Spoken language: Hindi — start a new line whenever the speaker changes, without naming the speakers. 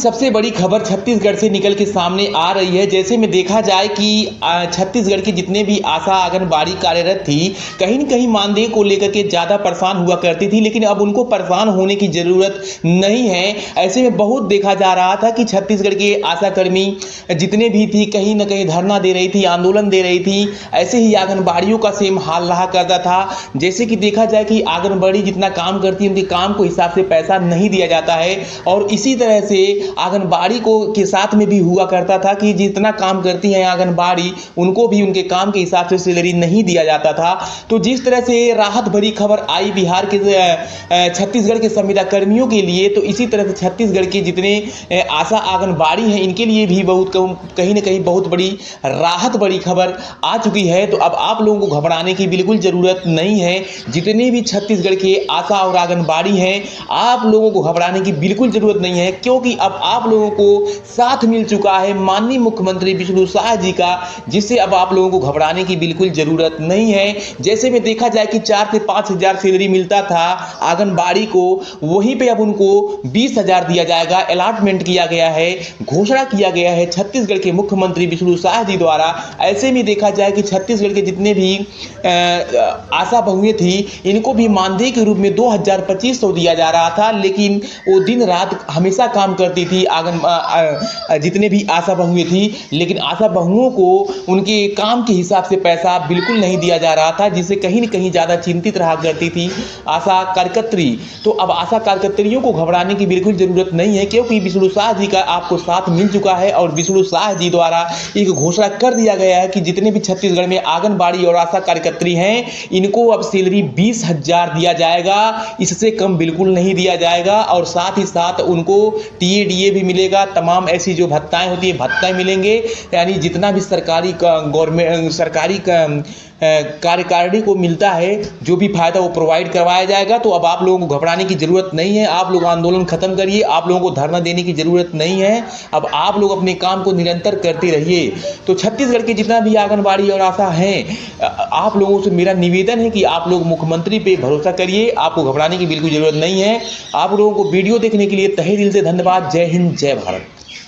सबसे बड़ी खबर छत्तीसगढ़ से निकल के सामने आ रही है। जैसे में देखा जाए कि छत्तीसगढ़ के जितने भी आशा आंगनबाड़ी कार्यरत थी, कहीं न कहीं मानदेय को लेकर के ज़्यादा परेशान हुआ करती थी, लेकिन अब उनको परेशान होने की ज़रूरत नहीं है। ऐसे में बहुत देखा जा रहा था कि छत्तीसगढ़ के आशा कर्मी जितने भी थी, कहीं न कहीं धरना दे रही थी, आंदोलन दे रही थी। ऐसे ही आंगनबाड़ियों का सेम हाल रहा करता था। जैसे कि देखा जाए कि आंगनबाड़ी जितना काम करती है, उनके काम को हिसाब से पैसा नहीं दिया जाता है। और इसी तरह से आंगनबाड़ी को के साथ में भी हुआ करता था कि जितना काम करती है आंगनबाड़ी, उनको भी उनके काम के हिसाब से सैलरी नहीं दिया जाता था। तो जिस तरह से राहत भरी खबर आई बिहार के छत्तीसगढ़ के संविदा कर्मियों के लिए, तो इसी तरह से छत्तीसगढ़ के जितने आशा आंगनबाड़ी हैं, इनके लिए भी बहुत कहीं ना कहीं बहुत बड़ी राहत बड़ी खबर आ चुकी है। तो अब आप लोगों को घबराने की बिल्कुल ज़रूरत नहीं है। जितने भी छत्तीसगढ़ के आशा और आंगनबाड़ी हैं, आप लोगों को घबराने की बिल्कुल ज़रूरत नहीं है, क्योंकि अब आप लोगों को साथ मिल चुका है माननीय मुख्यमंत्री विष्णु शाह जी का, जिससे अब आप लोगों को घबराने की बिल्कुल ज़रूरत नहीं है। जैसे में देखा जाए कि 4 से 5 हज़ार सैलरी मिलता था आंगनबाड़ी को, वहीं पे अब उनको 20 हज़ार दिया जाएगा। अलॉटमेंट किया गया है, घोषणा किया गया है छत्तीसगढ़ के मुख्यमंत्री विष्णु शाह जी द्वारा। ऐसे में देखा जाए कि छत्तीसगढ़ के जितने भी आशा बहुएं थी, इनको भी मानदेय के रूप में 2,2500 दिया जा रहा था, लेकिन वो दिन रात हमेशा काम करती थी जितने भी आशा बहुएं थी, लेकिन आशा बहुओं को उनके काम के हिसाब से पैसा बिल्कुल नहीं दिया जा रहा था, जिससे कहीं न कहीं ज़्यादा चिंतित रहा करती थी आशा कार्यकर्त्री। तो अब आशा कार्यकर्त्रियों को घबराने की बिल्कुल ज़रूरत नहीं है, क्योंकि विष्णु शाह जी का आपको साथ मिल चुका है और विष्णु शाह जी द्वारा एक घोषणा कर दिया गया है कि जितने भी छत्तीसगढ़ में आंगनबाड़ी और आशा कार्यकर्त्री हैं, इनको अब सैलरी 20 हज़ार दिया जाएगा, इससे कम बिल्कुल नहीं दिया जाएगा। और साथ ही साथ उनको टीएडीए भी मिलेगा, तमाम ऐसी जो भत्ताएं होती है भत्ताएं मिलेंगे, यानी जितना भी सरकारी गवर्नमेंट सरकारी कार्यकारिणी को मिलता है, जो भी फायदा वो प्रोवाइड करवाया जाएगा। तो अब आप लोगों को घबराने की जरूरत नहीं है। आप लोग आंदोलन खत्म करिए, आप लोगों को धरना देने की जरूरत नहीं है। अब आप लोग अपने काम को निरंतर करते रहिए। तो छत्तीसगढ़ के जितना भी आंगनबाड़ी और आशा हैं, आप लोगों से मेरा निवेदन है कि आप लोग मुख्यमंत्री पे भरोसा करिए, आपको घबराने की बिल्कुल जरूरत नहीं है। आप लोगों को वीडियो देखने के लिए तहे दिल से धन्यवाद। जय हिंद, जय भारत।